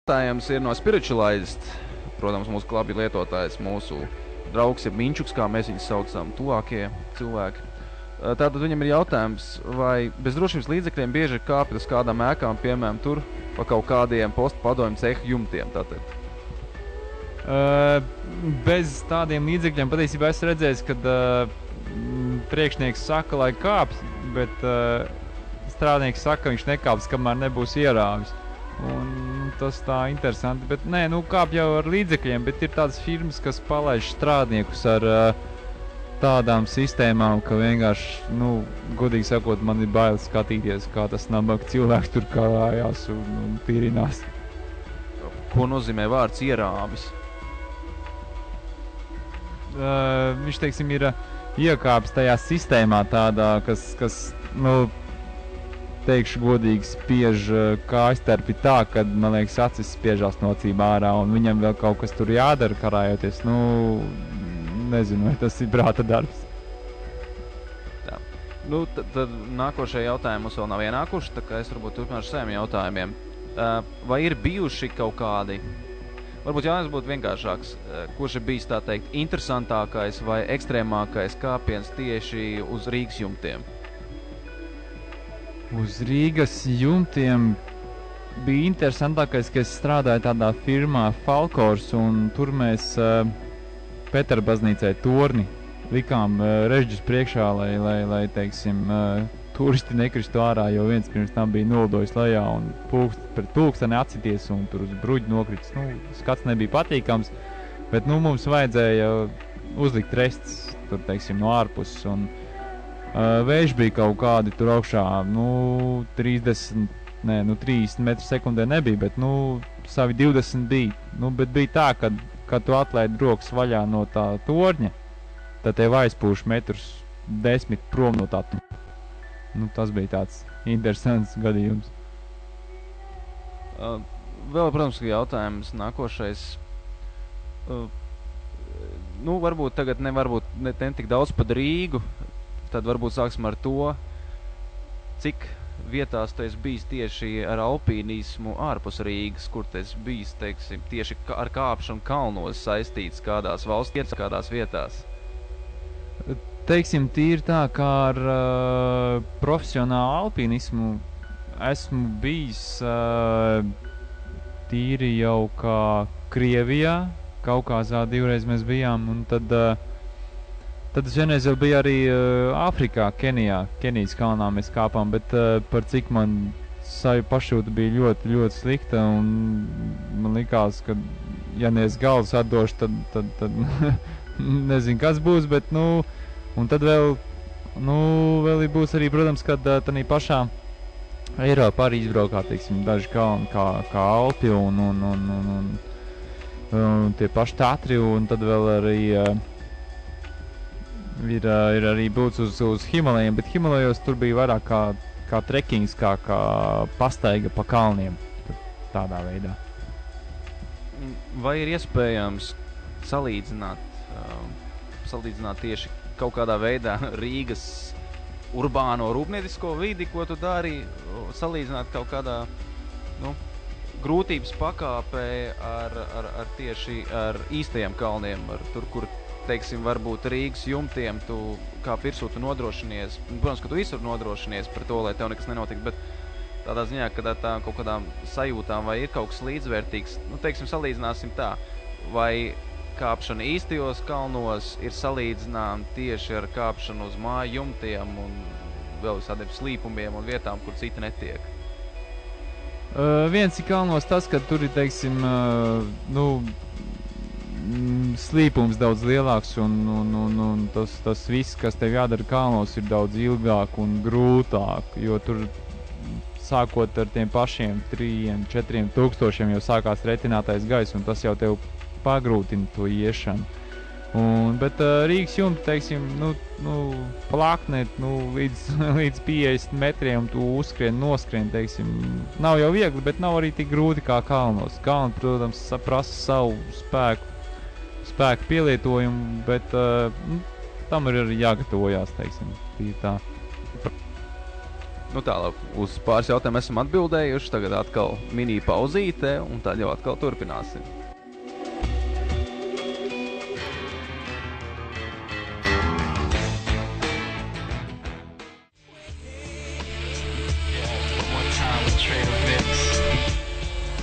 Jautājums ir no Spiritualized. Protams, mūsu klubja lietotājs, mūsu draugs ir Minčuks, kā mēs viņus saucam, tuvākie cilvēki. Tātad viņam ir jautājums, vai bez drošības līdzekļiem bieži ir kāpjat uz kādām ēkām, piemēram, tur pa kaut kādiem postpadomju cehu jumtiem, tātad? Bez tādiem līdzekļiem patiesībā es redzēju, kad priekšnieks saka, lai kāps, bet strādnieks saka, ka viņš nekāps, kamēr nebūs ierāvis. Un tas tā interesanti, bet nē, nu kāp jau ar līdzekļiem, bet ir tādas firmas, kas palaiž strādniekus ar tādām sistēmām, ka vienkārši, nu, godīgi sakot, man ir bail skatīties, kā tas nabaga cilvēks tur karājās un tīrinās. Ko nozīmē vārds ierāvis? Viņš, teiksim, ir iekāpis tajā sistēmā tādā, kas nu, teikšu godīgi, spiež kājstarpi tā, kad, man liekas, acis spiežās no acīm ārā, un viņam vēl kaut kas tur jādara karājoties. Nu, nezinu, vai tas ir prāta darbs. Tā. Nu, tad nākošie jautājumi mums vēl nav ienākuši, tā kā es varbūt turpināšu saviem jautājumiem. Vai ir bijuši kaut kādi, varbūt jautājums būtu vienkāršāks, kurš ir bijis, tā teikt, interesantākais vai ekstrēmākais kāpiens tieši uz Rīgas jumtiem? Uz Rīgas jumtiem bija interesantākais, ka es strādāju tādā firmā Falkors, un tur mēs Petra baznīcai torni likām režģus priekšā, lai teiksim, turisti nekristu ārā, jo viens pirms tam bija nolidojis lejā un pret pulksteni atsities un tur uz bruģi nokritis. Nu, skats nebija patīkams, bet nu, mums vajadzēja uzlikt restes, tur, teiksim, no ārpuses. Un vējš bija kaut kādi tur augšā, nu, 30 metru sekundē nebija, bet, nu, savi 20 bija. Nu, bet bija tā, kad tu atlaidi rokas vaļā no tā torņa, tad tev aizpūš metrus 10 prom no tā. Nu, tas bija tāds interesants gadījums. Vēl, protams, jautājums nākošais. Nu, varbūt tagad nevarbūt ne tik daudz par Rīgu, tad varbūt sāksim ar to, cik vietās tu esi bijis tieši ar alpīnismu ārpus Rīgas, kur tu esi bijis, teiksim, tieši ar kāpšanu kalnos saistīts kādās valsts, kādās vietās? Teiksim, tīri tā, kā ar profesionālu alpīnismu esmu bijis tīri jau kā Krievijā, Kaukāzā divreiz mēs bijām, un tad es vienreiz jau biju arī Āfrikā, Kenijas kalnā mēs kāpām, bet par cik man pašūta bija ļoti, ļoti slikta, un man likās, ka ja nees galvas atdošu, tad nezinu, kas būs, bet, nu, un tad vēl būs arī, protams, kad tanī pašā Eiropā arī izbraukā, teiksim, daži kalni kā Alpi un tie paši Tatri, un tad vēl arī ir arī būts uz Himalajiem, bet Himalajos tur bija vairāk kā trekings, kā pastaiga pa kalniem, tādā veidā. Vai ir iespējams salīdzināt tieši kaut kādā veidā Rīgas urbāno rūpniecisko vidi, ko tu dari, salīdzināt kaut kādā, nu, grūtības pakāpē tieši ar īstajiem kalniem, tur, kur, teiksim, varbūt Rīgas jumtiem tu kā virsū tu nodrošinies, protams, ka tu visur nodrošinies par to, lai tev nekas nenotiek, bet tādā ziņā, kad tā kaut kādām sajūtām vai ir kaut kas līdzvērtīgs, nu, teiksim, salīdzināsim tā, vai kāpšana īstajos kalnos ir salīdzinām tieši ar kāpšanu uz māju jumtiem un vēl visādiem slīpumiem un vietām, kur citi netiek? Viens ir kalnos tas, ka tur ir, teiksim, nu, slīpums daudz lielāks un tas viss, kas tev jādara kalnos, ir daudz ilgāk un grūtāk, jo tur sākot ar tiem pašiem 3–4 tūkstošiem jau sākās retinātais gaiss, un tas jau tev pagrūtina to iešanu. Bet Rīgas jumta, teiksim, plaknē, līdz 50 metriem tu uzskrien, noskrien, teiksim, nav jau viegli, bet nav arī tik grūti kā kalnos. Kalni, protams, prasa savu spēku pielietojumu, bet tam ir arī jāgatavojās, teiksim, tā. Nu tālāk, uz pāris jautājumiem esam atbildējuši, tagad atkal mini pauzīte, un tad jau atkal turpināsim.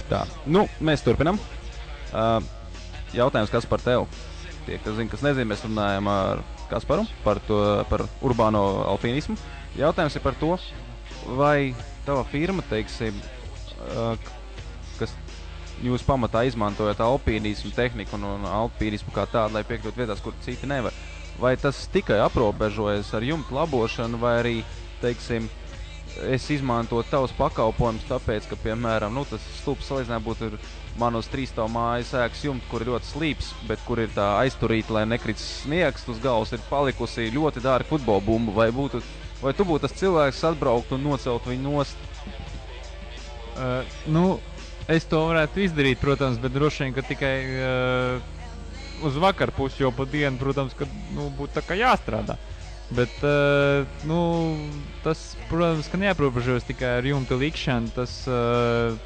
Tā, nu, mēs turpinam. Jautājums, kas par tev? Tie, kas zina, kas nezina, mēs runājam ar Kasparu par urbāno alpīnismu. Jautājums ir par to, vai tava firma, teiksim, kas jūs pamatā izmantojat alpīnismu tehniku un alpīnismu kā tādu, lai piekļūt vietās, kur citi nevar, vai tas tikai aprobežojas ar jumtu labošanu, vai arī, teiksim, es izmantotu tavus pakalpojumus, tāpēc, ka, piemēram, nu, tas stulps salīdzinājumā būtu manos 3 stāvu mājas ēkas jumta, kur ir ļoti slīps, bet kur ir tā aizturīta, lai nekrits sniegs, uz galvas ir palikusi ļoti dārga futbola bumba, vai tu būtu tas cilvēks atbraukt un nocelt viņu nost? Nu, es to varētu izdarīt, protams, bet droši vien, ka tikai uz vakar pusi, jo pa dienu, protams, ka būtu tā kā jāstrādā. Bet, nu, tas, protams, ka neaprobežojas tikai ar jumta likšanu, tas,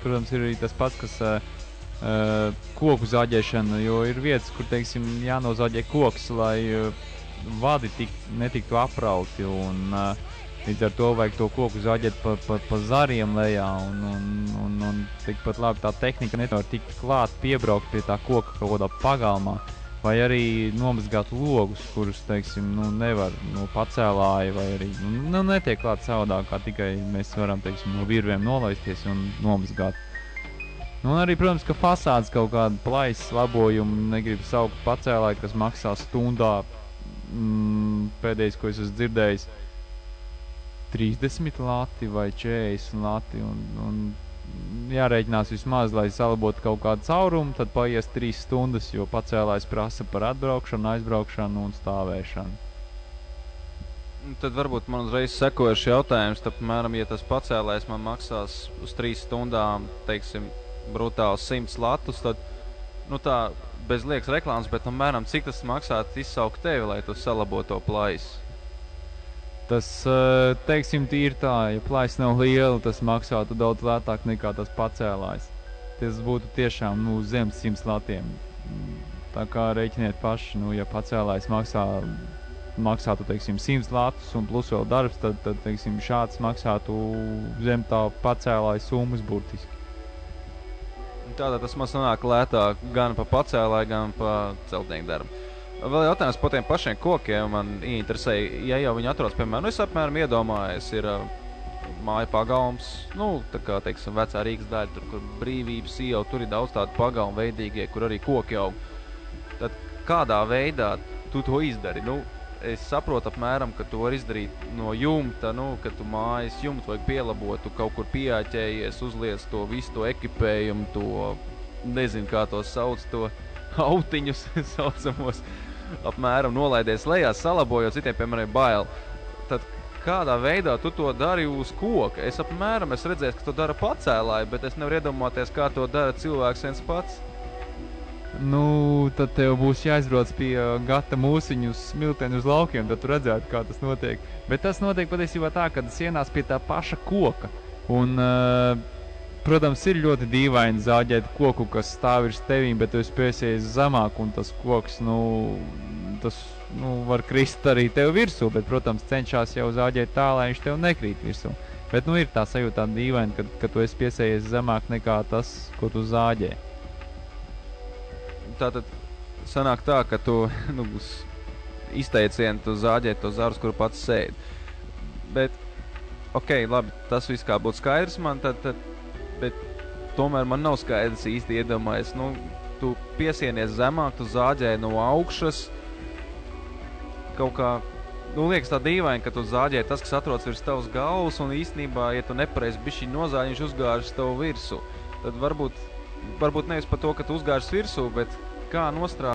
protams, ir arī tas pats, kas koku zāģēšana, jo ir vietas, kur, teiksim, jānozāģē koks, lai vadi netiktu aprauti, un līdz ar to vajag to koku zāģēt pa zariem lejā, un tikpat labi tā tehnika nevar tikt klāt, piebraukt pie tā koka kaut kādā pagalmā, vai arī nomazgāt logus, kurus, teiksim, nevar no pacēlāja, vai arī netiek klāt savādāk, kā tikai mēs varam, teiksim, no virviem nolaisties un nomazgāt. Un arī, protams, ka fasādes kaut kāda plaisas labojumu negribu saukt pacēlāju, kas maksā stundā, pēdējais, ko es esmu dzirdējis, 30 lati vai 40 lati, un jārēķinās vismaz, lai salabotu kaut kādu caurumu, tad paies 3 stundas, jo pacēlājs prasa par atbraukšanu, aizbraukšanu un stāvēšanu. Tad varbūt man uzreiz sekojuši jautājums, tad, piemēram, ja tas pacēlājs man maksās uz 3 stundām, teiksim, brutāls 100 latus, tad, nu tā, bez liekas reklāmas, bet, piemēram, cik tas maksātu izsaukt tevi, lai tu salabotu to plaisu? Tas, teiksim, tīri tā, ja plaisa nav liela, tas maksātu daudz lētāk nekā tas pacēlājs. Tas būtu tiešām, zem 100 latiem. Tā kā rēķiniet paši, ja pacēlājs maksātu, teiksim, 100 latus un plus vēl darbs, tad teiksim, šāds maksātu zem tā pacēlāja summas burtiski. Tātad tas man sanāk lētāk gan pa pacēlāju, gan pa celtnieku darbu. Vēl jautājums par tiem pašiem kokiem man interesēja, ja jau viņi atrodas, piemēram, es apmēram iedomājos, ir māja pagalms, tā kā, teiksim, vecā Rīgas daļa, tur, kur Brīvības iela, tur ir daudz tādu pagalmu veidīgie, kur arī koki aug. Tad kādā veidā tu to izdari? Es saprotu apmēram, ka tu vari izdarīt no jumta, ka tu mājas jumtu vajag pielabot, tu kaut kur pieāķējies, uzliec to visu to ekipējumu, to, nezinu, kā to sauc, to autiņus saucamos, apmēram nolaidies lejā, salabojot, citiem, piemēram, bail. Tad kādā veidā tu to dari uz koka? Es apmēram redzēju, ka to dara pacēlāji, bet es nevaru iedomāties, kā to dara cilvēks viens pats. Tad tev būs jāizbrauc pie gata mūsiņu uz smilteni uz laukiem, tad tu redzētu, kā tas notiek. Bet tas notiek patiesībā tā, kad ienāc pie tā paša koka. Un, protams, ir ļoti dīvaini zāģēt koku, kas stāv virs tevīm, bet tu esi piesies zemāk, un tas koks, var krist arī tev virsū, bet, protams, cenšās jau zāģēt tā, lai viņš tev nekrīt virsū. Bet, ir tā sajūta tā dīvaini, ka tu esi piesies zemāk nekā tas, ko tu zāģē. Tātad sanāk tā, ka tu uz izteicienu tu zāģē to zarus, kuru pats sēdi. Bet, labi, tas viss kā būtu skaidrs man, bet tomēr man nav skaidrs īsti iedomājies. Tu piesienies zemāk, tu zāģē no augšas, kaut kā, liekas tā dīvaini, ka tu zāģē tas, kas atrodas virs tavas galvas, un īstenībā, ja tu nepareizi bišķiņ nozāģi, viņš uzgāžas tev virsū. Tad varbūt nevis par to, ka tu uzgāžas virsū, bet kā nostrādāt